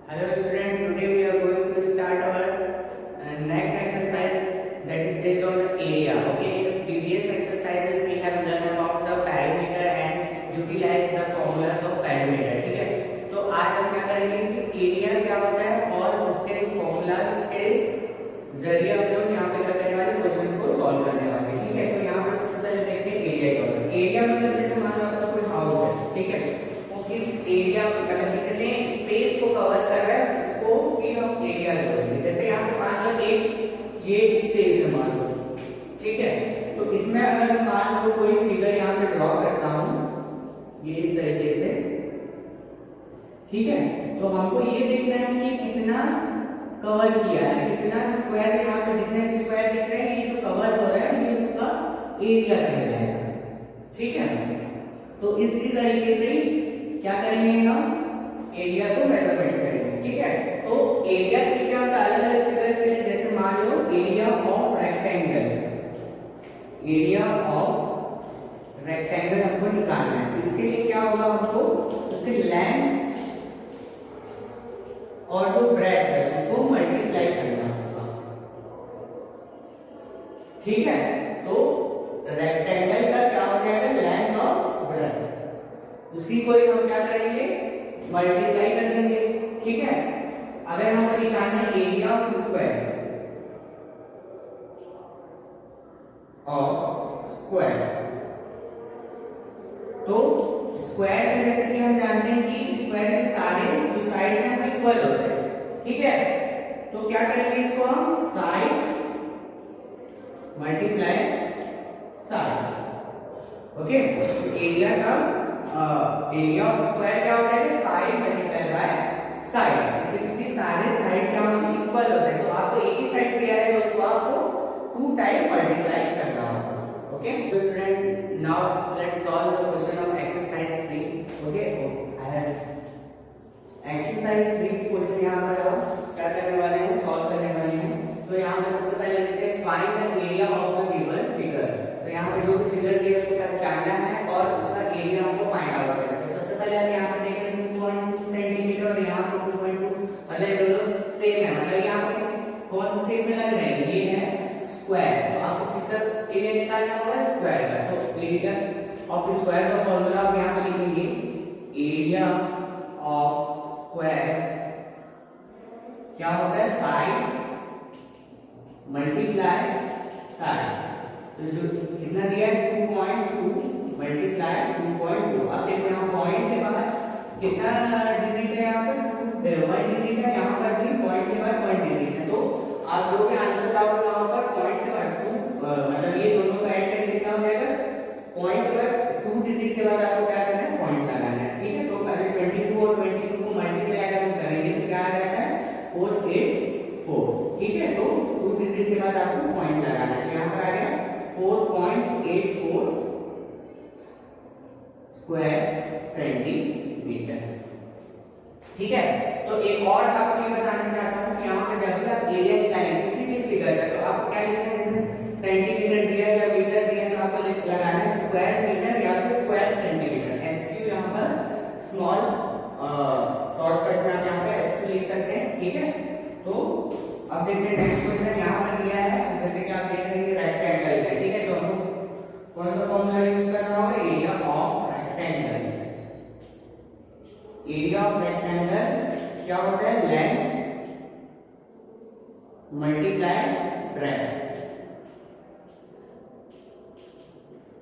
Hello student, today we are going to start our next exercise that is based on the area. Okay, in previous exercises we have learned about the perimeter and utilize the formulas of perimeter. ठीक है, तो आज हम क्या करेंगे कि area क्या होता है और उसके फॉर्मूलाज के जरिए हम लोग यहाँ पे क्या करने वाले क्वेश्चन को सॉल्व करने वाले हैं। ठीक है, तो यहाँ पे सबसे पहले देखते हैं एरिया क्या होता है। एरिया मतलब जैसे मान लो आपका कोई हाउस है, ठीक है, वो किस एरिया मतलब कितने स्पेस को कवर कर रहा है उसको भी हम एरिया बोलेंगे। जैसे यहाँ पे मान लो एक ये स्पेस है मान लो, ठीक है, तो इसमें अगर मैं मान लो कोई फिगर यहाँ पे ड्रॉ करता हूँ ये इस तरीके से, ठीक है, तो हमको ये देखना है कि कितना कवर किया है, कितना स्क्वायर यहाँ पे जितने भी स्क्वायर दिख रहे हैं ये जो कवर हो रहा है ये उसका एरिया कहलाएगा। ठीक है, तो इसी तरीके से क्या करेंगे हम एरिया को मेजरमेंट करेंगे। ठीक है, तो एरिया के क्या होता है अलग अलग फिगर्स के लिए, जैसे मान लो area of rectangle, area of rectangle हमको निकालना है। इसके लिए क्या होगा, हमको उसके लेंथ और जो ब्रेथ है उसको मल्टीप्लाई करना होगा। ठीक है, तो रेक्टेंगल का क्या हो जाएगा लेंथ और ब्रेथ, उसी को ही हम क्या करेंगे मल्टीप्लाई कर देंगे। ठीक है, अगर हमको निकालना है एरिया ऑफ स्क्वायर तो स्क्वायर में जैसे कि हम जानते हैं कि स्क्वायर के सारे जो साइड्स हैं वो इक्वल होते हैं। ठीक है, तो क्या करेंगे इसको हम साइड मल्टीप्लाई साइड। ओके, तो एरिया का एरिया ऑफ स्क्वायर क्या होता है साइड मल्टीप्लाई बाय साइड। इससे क्योंकि सारे साइड क्या होते हैं इक्वल होते हैं, तो आपको एक ही साइड दिया है तो उसको आपको 2 टाइम मल्टीप्लाई करना होगा। Okay student, now let's solve the question of exercise 3। Okay, I have exercise 3 question यहाँ पर हम क्या करने वाले हैं सॉल्व करने वाले हैं। तो यहाँ पे सबसे पहले लिखते हैं find the area of the given figure. तो यहाँ पे जो भी फिगर दिया है उसको पहचानना है और उसका एरिया हमको फाइंड आउट करना है। तो सबसे पहले हम यहाँ पे देख रहे हैं 2.2 सेंटीमीटर और यहाँ पे 2.2, मतलब दोनों सेम है, मतलब यहाँ पे कौन से शेप में लग रहे हैं, ये है स्क्वायर, तो आपको किसका एरिया निकालना होगा स्क्वायर का। तो एरिया ऑफ स्क्वायर का फॉर्मूला आप यहाँ पे लिखेंगे एरिया ऑफ स्क्वायर क्या होता है साइड मल्टीप्लाई साइड। तो जो कितना दिया है 2.2 मल्टीप्लाई 2.2। अब देखो यहाँ पॉइंट के बाहर कितना डिजिट है, यहाँ पर 1 डिजिट है, यहाँ पर भी पॉइंट के बाद 1 डिजिट है। तो आप जो भी आंसर लाओगे वहां पर पॉइंट के बाद 2 मतलब ये दोनों का ऐड करके कितना हो जाएगा पॉइंट के बाद 2 डिजिट के बाद आपको क्या करना है पॉइंट लगाना है। ठीक है, तो पहले 22 और 22 को मल्टीप्लाई अगर हम करेंगे तो क्या आ जाता है 484। ठीक है, तो 2 डिजिट के बाद आपको पॉइंट लगाना है। यहाँ पर आ गया 4.84 स्क्वायर सेंटीमीटर। ठीक है, तो एक और आपको ये बताना चाहता हूँ कि यहाँ पे जब भी आप एरिया निकालेंगे किसी भी फिगर का तो आपको क्या लिखना है, जैसे सेंटीमीटर दिया या मीटर दिया तो आपको लगाना है स्क्वायर मीटर या फिर स्क्वायर सेंटीमीटर। एसक्यू यहाँ पर स्मॉल शॉर्टकट में आप यहाँ पे एसक्यू लिख सकते हैं। ठीक है, तो अब देखते हैं नेक्स्ट क्वेश्चन यहाँ पर दिया है, जैसे कि आप देख रहे हैं रेक्टेंगल है। ठीक है, तो हमको कौन सा फॉर्मूला यूज करना होगा area of rectangle. Area of rectangle क्या होता है लेंथ मल्टीप्लाई ब्रेथ।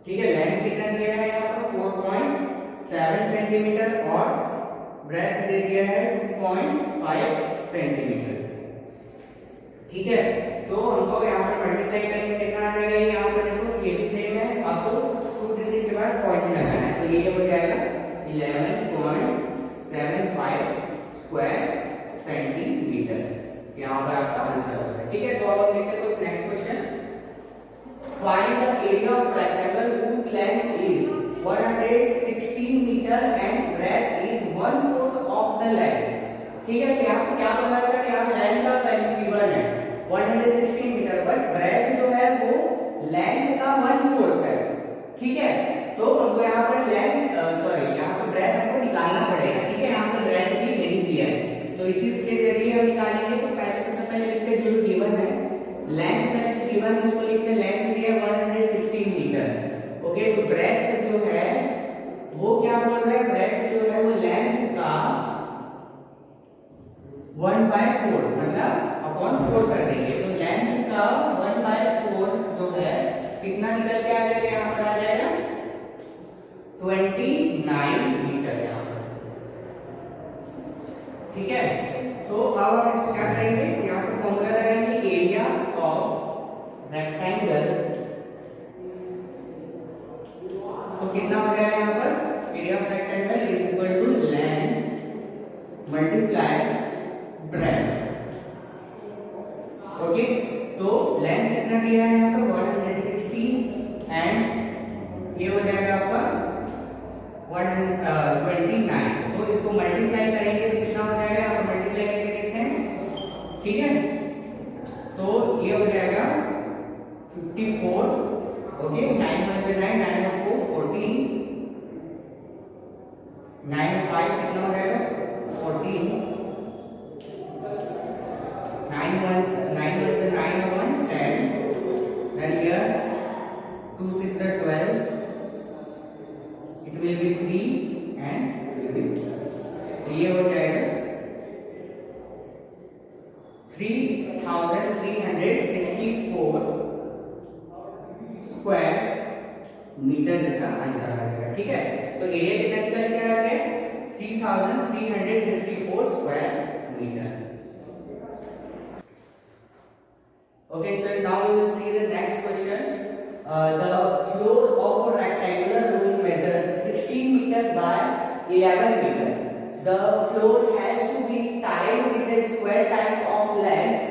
ठीक है, लेंथ कितना दिया है यहाँ पर 4.7 सेंटीमीटर और ब्रेथ दे दिया है 2.5 सेंटीमीटर। ठीक है, तो हमको यहाँ पर मल्टीप्लाई करके कितना आ जाएगा, यहाँ पर देखो ये भी सेम है, आपको 2 डिजिट के बाद पॉइंट लगाना है, तो ये हो जाएगा 11.75 स्क्वायर सेंटीमीटर। यहाँ पर आपका आंसर होगा। ठीक है, तो अब हम देखते हैं कुछ next question. Find the area of rectangle whose length is 116 metre and breadth is 1/4 of the length. ठीक है, तो यहाँ पे क्या पता चला, यहाँ लेंथ का वैल्यू गिवन है 116 मीटर, बट ब्रेथ जो है वो लेंथ का 1/4 है। ठीक है, तो हमको यहाँ पर लेंथ सॉरी यहाँ पर ब्रेथ हमको निकालना पड़ेगा। ठीक है, यहाँ पर ब्रेथ भी नहीं दिया है, तो तो इसी के जरिए हम निकालेंगे। तो पहले सबसे पहले लिखते हैं जो गिवन है, लेंथ में जो गिवन है उसको लिखते हैं, लेंथ दिया 116 मीटर। ओके, तो ब्रेथ जो है वो क्या बोल रहा है, ब्रेथ जो है वो लेंथ का 1/4 मतलब अपॉन 4 कर देंगे। तो लेंथ का 1/4 जो है कितना निकल के आ जाएगा, यहाँ पर आ जाएगा 29 मीटर यहाँ पर। ठीक है, तो अब हम इसको क्या करेंगे, यहाँ पर फॉर्मूला लगाएंगे, एरिया ऑफ रेक्टेंगल। तो कितना हो जाएगा यहाँ पर, area of rectangle is equal to length multiply breadth. Okay, तो लेंथ कितना दिया है यहाँ पर 116 एंड ये हो जाएगा आपका 129। तो इसको मल्टीप्लाई करेंगे तो कितना हो जाएगा, आप मल्टीप्लाई करके देखते हैं। ठीक है, तो ये हो जाएगा 54। ओके, 9 1 से 9, 9 और 4 14, 9 और 5 कितना हो जाएगा 14, 9 1 से 9 और 1 10, then here 2 6 are 12, it will be 3 and will be, ये हो जाएगा 3364 स्क्वायर मीटर इसका आंसर आ जाएगा। ठीक है, तो एरिया कितना निकल के आ गया 3364 square metre. Okay, so now we will see the next question. The floor of a rectangular room measures 16 meter by 11 meter. The floor has to be tiled with a square tiles of length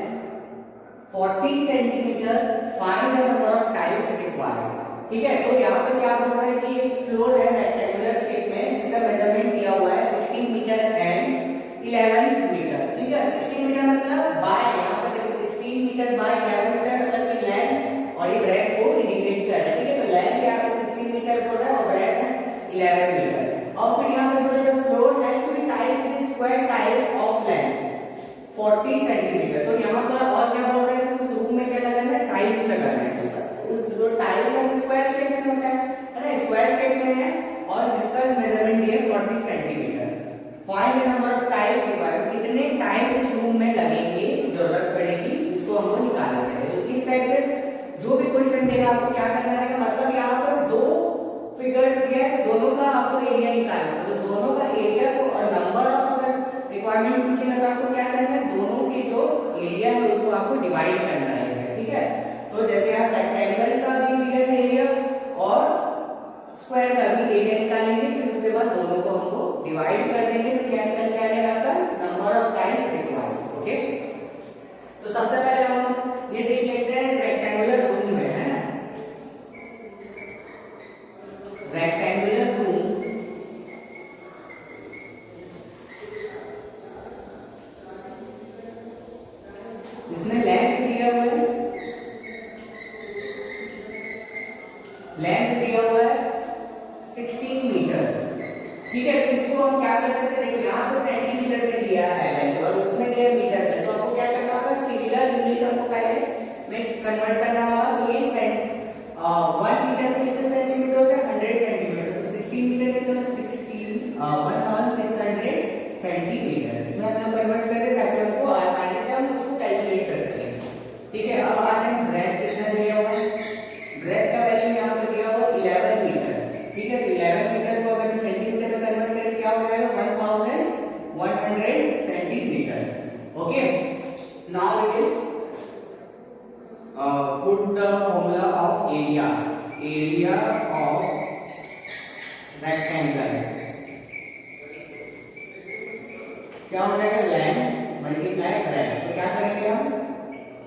40 centimeter. Find the number of tiles required. ठीक है, तो यहाँ पर क्या बोल रहा है कि एक फ्लोर है रेक्टेंगुलर शेप में जिसका मेजरमेंट दिया हुआ है 16 मीटर एंड 11 मीटर। ठीक है, 16 मीटर मतलब बाय, यहाँ पर देखो 16 मीटर बाय 11 मीटर मतलब कि लेंथ और ये ब्रेथ को इंडिकेट कर रहा है। ठीक है, तो लेंथ यहाँ पे 16 मीटर बोल रहा है और ब्रेथ है 11 मीटर। और फिर यहाँ पे बोल रहा है floor has to be tiled with square tiles of length 40 centimetre. तो यहाँ पर और क्या बोल रहे हैं, उस रूम में क्या लगाना है, टाइल्स लगाना है। तो उस जो टाइल्स है स्क्वायर शेप में होता है ना, स्क्वायर शेप में है और जिसका मेजरमेंट दिया है 40 centimetre. Find the number of tiles required, कितने टाइल्स इस रूम में लगेंगे, जरूरत पड़ेगी, इसको हमको निकालना है। तो इस टाइप से जो भी क्वेश्चन देगा आपको क्या करना है, मतलब यहाँ पर दो फिगर्स दिया है, दोनों का आपको एरिया निकालना है। तो दोनों का एरिया को और नंबर ऑफ अगर रिक्वायरमेंट पूछेगा तो आपको क्या करना है, दोनों के जो एरिया है उसको आपको डिवाइड करना है। ठीक है, तो जैसे यहाँ रेक्टेंगल का भी दिया है एरिया और स्क्वायर का भी एरिया निकालेंगे, फिर उसके बाद दोनों को हमको डिवाइड कर देंगे तो क्या निकल के आ जाएगा आपका number of tiles required. Okay, तो सबसे पहले हम ये देख लेते हैं रेक्टेंगुलर रूम में, है ना, रेक्टेंगुलर रूम इसमें लेंथ दिया हुआ है, लेंथ दिया हुआ है 16 मीटर। ठीक है, तो इसको हम क्या कर सकते हैं, देखो यहाँ पर सेंटीमीटर में दिया है लेंथ और उसमें दिया मीटर में, तो आपको क्या करना होगा, सिमिलर यूनिट हमको पहले में कन्वर्ट करना होगा। तो ये 1 मीटर में कितने सेंटीमीटर होता है, 100 सेंटीमीटर। तो 16 मीटर कितना, 1600 सेंटीमीटर। इसमें हम कन्वर्ट करें ताकि हमको आसानी से हम उसको कैलकुलेट कर सकें। ठीक है, अब आते हैं ब्रेथ कितना दिया हुआ है, ब्रेथ का वैल्यू यहाँ पर दिया हुआ 11 मीटर। ठीक है, तो 11 मीटर को अगर सेंटीमीटर में कन्वर्ट करें क्या हो जाएगा 1100 centimetre. Okay, now we will put the formula of area of rectangle। क्या हो जाएगा, लेंथ मल्टीप्लाई ब्रेथ। तो क्या करेंगे हम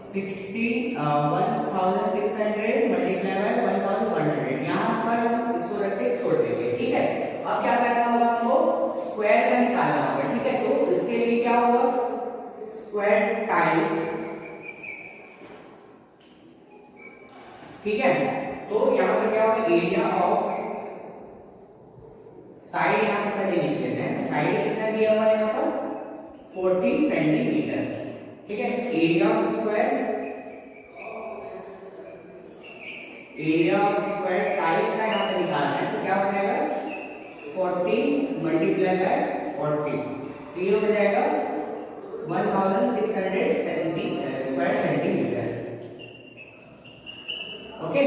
1600 मल्टीप्लाई बाय 1100, यहाँ पर हम इसको रख के छोड़ देंगे। ठीक है, अब क्या करना होगा, हमको स्क्वायर का निकालना होगा। ठीक है, तो इसके लिए क्या होगा, स्क्वायर टाइल्स। ठीक है, तो यहाँ पर क्या होगा, एरिया ऑफ साइड यहाँ पर लिख लेते हैं। साइड कितना दिया हुआ है यहाँ पर 40 सेंटीमीटर। ठीक है, एरिया ऑफ स्क्वायर टाइल्स का यहाँ पे निकालना है, तो क्या हो जाएगा 40 मल्टीप्लाई बाय 40, तो ये हो जाएगा 1670 स्क्वायर सेंटीमीटर। ओके,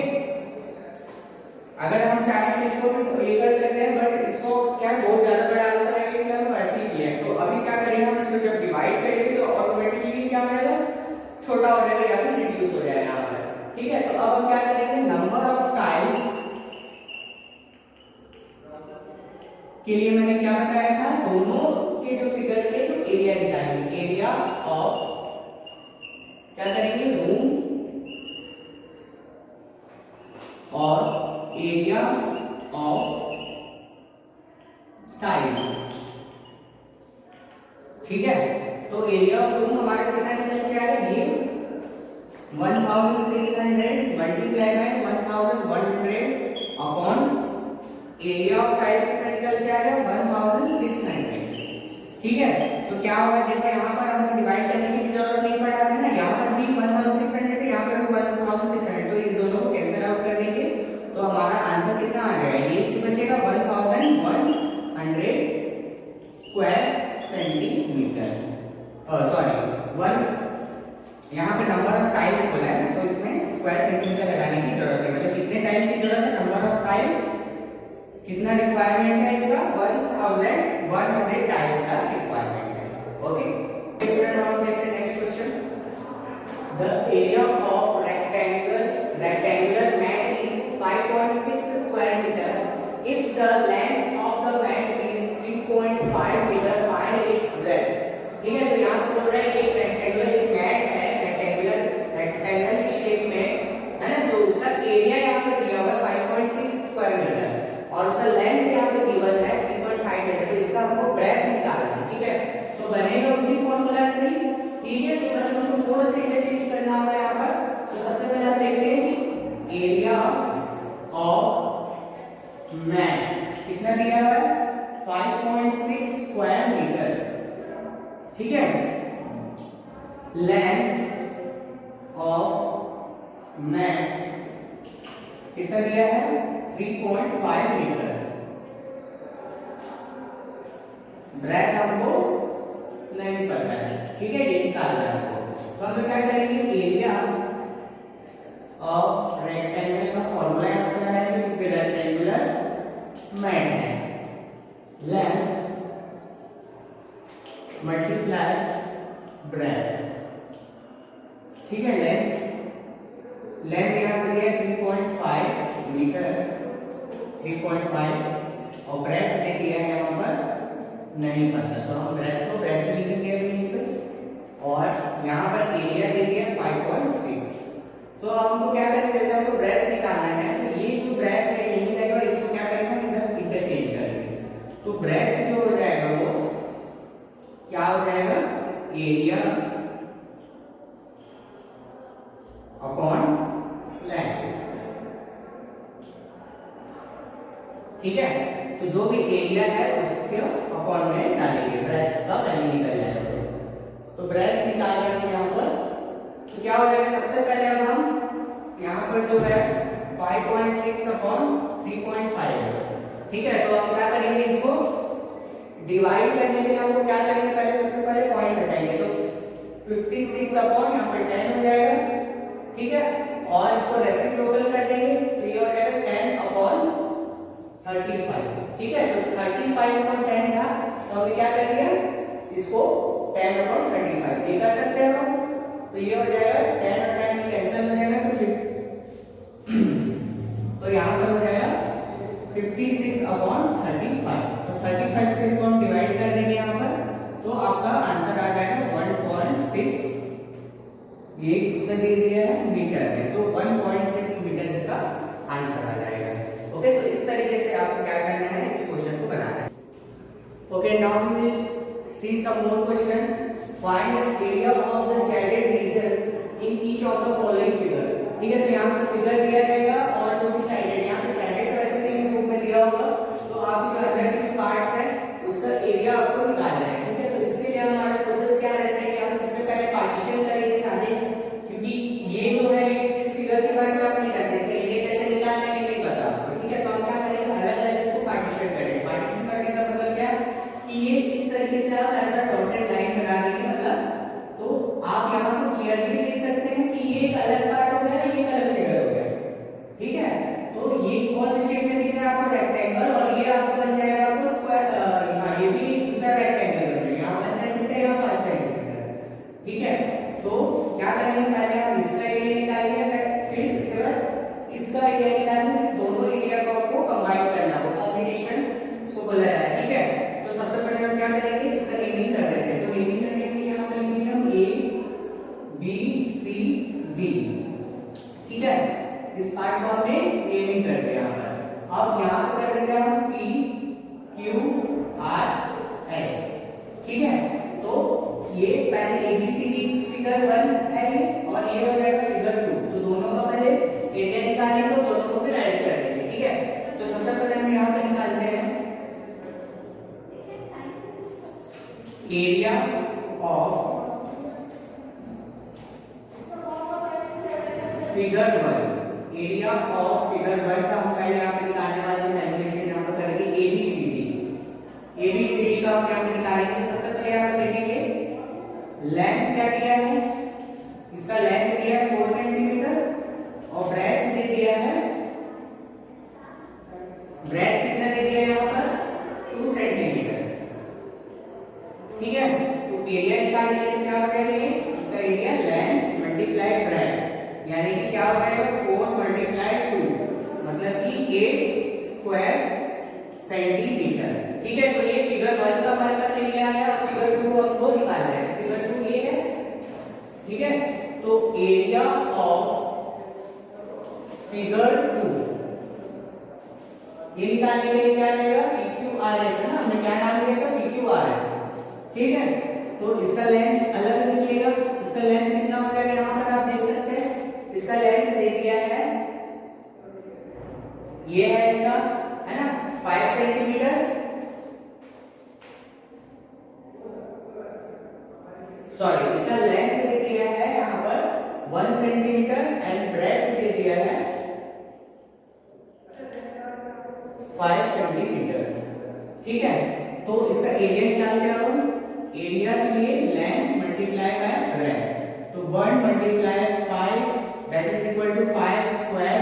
अगर हम चाहें तो इसको भी ये कर सकते हैं, बट इसको क्या बहुत ज्यादा बड़ा आंसर आएगा, इसलिए हम ऐसे ही किया है। तो अभी क्या करेंगे हम इसको जब डिवाइड करेंगे तो ऑटोमेटिकली क्या हो जाएगा, छोटा हो जाएगा या फिर रिड्यूस हो जाएगा यहाँ पर। ठीक है, तो अब हम क्या करेंगे, नंबर ऑफ टाइल्स के लिए मैंने क्या बताया था, दोनों के जो फिगर के तो एरिया निकालेंगे, एरिया ऑफ क्या करेंगे रूम और एरिया ऑफ टाइल्स। ठीक है, तो एरिया ऑफ रूम हमारा कितना निकल के आया, ये 1600 multiply by 1100 upon area of tiles कितना निकल के आया 1600। ठीक है, तो क्या होगा, देखो यहाँ पर हमको डिवाइड करने की जरूरत नहीं पड़ा है ना, यहाँ पर भी 1600 है, यहाँ पर भी 1600, तो इन दोनों को कैंसिल आउट कर देंगे तो हमारा आंसर कितना आ जाएगा, ये इससे बचेगा 1100 स्क्वायर सेंटीमीटर। सॉरी 1, यहाँ पे नंबर ऑफ टाइल्स बोला है ना, तो इसमें स्क्वायर सेंटीमीटर लगाने की जरूरत है, मतलब कितने टाइल्स की जरूरत है, नंबर ऑफ टाइल्स कितना रिक्वायरमेंट है इसका, 1100 टाइल्स का रिक्वायरमेंट है। ओके स्टूडेंट, हम देखते हैं next question. The area of rectangular mat is 5.6 square metre if the length of the mat is 3.5 metre, find its breadth. ठीक है, तो यहाँ पे बोल रहा है एक रेक्टेंगुलर एक मैट है, रेक्टेंगल की शेप में है ना, तो उसका एरिया यहाँ पे दिया हुआ है 5.6 स्क्वायर मीटर और उसका लेंथ यहाँ पे गिवन है 3.5 मीटर, तो इसका हमको ब्रेथ निकालना है। ठीक है, तो बनेगा उसी फॉर्मूला से। ठीक है, तो बस हमको थोड़ा सा इसे चेंज करना होगा यहाँ पर। तो सबसे पहले हम देखते हैं एरिया ऑफ मैट कितना दिया हुआ है 5.6 स्क्वायर मीटर। ठीक है, लेंथ ऑफ मैट कितना दिया है 3.5 मीटर, ब्रेथ हमको नहीं पता है। ठीक है, ये निकालना है हमको, तो हम क्या करेंगे, एरिया ऑफ रेक्टेंगल का फॉर्मूला आता है कि रेक्टेंगुलर मैट है, लेंथ मल्टीप्लाई ब्रेथ। ठीक है, लेंथ यहाँ पर दिया 3.5 मीटर, 3.5 और ब्रेथ दे दिया है यहाँ पर नहीं पता, तो हम ब्रेथ को ब्रेथ लिखेंगे यहीं पे, और यहाँ पर एरिया दे दिया 5.6। तो अब हमको क्या करें, जैसे हमको ब्रेथ निकालना है तो ये जो ब्रेथ है यही रहेगा, इसको क्या करेंगे इधर इंटरचेंज करेंगे, तो ब्रेथ जो हो जाएगा वो क्या हो जाएगा, एरिया अपॉन लेंथ। ठीक है, तो जो भी एरिया है उसके अपॉन में डालेंगे, ब्रेथ का वैल्यू निकल जाएगा। तो ब्रेथ निकाल रहे हैं यहाँ पर, तो क्या हो जाएगा, सबसे पहले अब हम यहाँ पर जो है 5.6 अपॉन 3.5 है। ठीक है, तो हम क्या करेंगे, इसको डिवाइड करने के लिए हमको क्या करेंगे, पहले सबसे पहले पॉइंट हटाएंगे, तो 56 अपॉन यहाँ पर 10 हो जाएगा। ठीक है, और इसको रेसिप्रोकल कर देंगे तो ये हो जाएगा 10 अपॉन 35। ठीक है, तो 35 अपॉन 10 था, तो हमने क्या कर दिया, इसको 10 अपॉन 35 ये कर सकते हैं हम, तो ये हो जाएगा 10 और 10 कैंसिल हो जाएगा, तो फिर तो यहाँ पर हो जाएगा 56 अपॉन 35, तो 35 से इसको हम डिवाइड कर देंगे यहाँ पर, तो आपका आंसर आ जाएगा 1.6, ये इसमें दे दिया है मीटर है, तो 1.6 मीटर इसका आंसर आ जाएगा। ओके, तो इस तरीके से आपको क्या करना है, इस क्वेश्चन को बनाना है। Okay, now we will see some more question. Find the area of the shaded regions in each of the following figure. ठीक है, तो यहाँ पे फिगर दिया जाएगा और जो भी शेडेड, यहाँ पे शेडेड तो ऐसे नहीं ग्रुप में दिया होगा, तो आप जो अंदर के जो पार्ट्स है उसका एरिया आपको निकालना है। ठीक है, तो इसके लिए हमारा प्रोसेस अब यहाँ पे कर देते हैं हम P Q R S, ठीक है। तो ये पहले ABCD फिगर 1 है ये, और ये हो जाएगा फिगर 2। तो दोनों का पहले एरिया निकालेंगे तो दोनों को फिर ऐड कर देंगे, ठीक है। तो सबसे पहले हम यहाँ पे निकालते हैं area of figure 1। Area of figure 1 का हम पहले यहाँ पे निकालने वाले हैं, एनिमेशन यहाँ पे करेंगे ABCD। ABCD का हम यहाँ पे निकालेंगे। सबसे पहले यहाँ पे देखेंगे लेंथ क्या दिया है, इसका लेंथ दिया है 4 सेंटीमीटर और ब्रेड्थ दे दिया है, ब्रेड्थ कितना दे दिया है यहाँ पर 2 सेंटीमीटर, ठीक है। तो एरिया निकालने के लिए क्या हो जाएगा, ये इसका एरिया लेंथ मल्टीप्लाई ब्रेड्थ, यानी कि क्या हो जाएगा 4 मल्टीप्लाई 2, मतलब कि 8 स्क्वायर सेंटीमीटर, ठीक है। तो ये फिगर 1 का हमारे पास एरिया है और फिगर 2 हमको निकालना है। फिगर 2 ये है, ठीक है। तो एरिया ऑफ फिगर 2 ये निकालने के लिए क्या रहेगा PQRS है ना, हमने क्या नाम लिया था PQRS, ठीक है। तो इसका लेंथ अलग निकलेगा, इसका लेंथ कितना हो जाएगा यहाँ पर आप देख सकते हैं, इसका लेंथ दे दिया है, ये है इसका, है ना 5 सेंटीमीटर, सॉरी इसका लेंथ दे दिया है यहाँ पर 1 सेंटीमीटर एंड ब्रेड्थ दे दिया है 5 सेंटीमीटर, ठीक है। तो इसका एरिया निकाल दिया हम, एरिया के लिए लेंथ मल्टीप्लाई बाय ब्रेड्थ, तो 1 multiply 5 that is equal to 5 square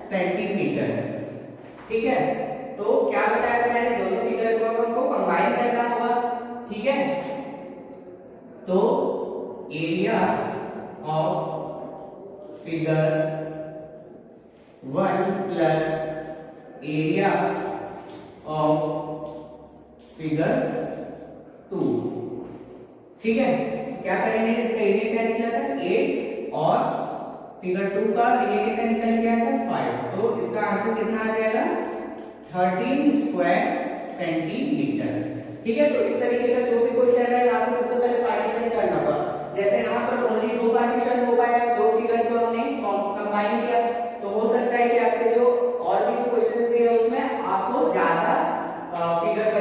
centimetre, ठीक है। तो क्या बताया था मैंने, दोनों फिगर को हमको कंबाइन करना होगा, ठीक है। तो area of figure 1 plus area of figure 2, ठीक है। क्या करेंगे, इसका एरिया क्या निकला था 8 और फिगर 2 का एरिया कितना निकल गया था 5, तो इसका आंसर कितना आ जाएगा 13 स्क्वायर सेंटीमीटर, ठीक है। तो इस तरीके का जो भी क्वेश्चन है आपको सबसे पहले पार्टीशन करना होगा। जैसे यहाँ पर ओनली 2 पार्टीशन हो पाया, 2 फिगर को हमने कंबाइन किया, तो हो सकता है कि आपके जो और भी जो क्वेश्चंस दिए हैं उसमें आपको ज्यादा फिगर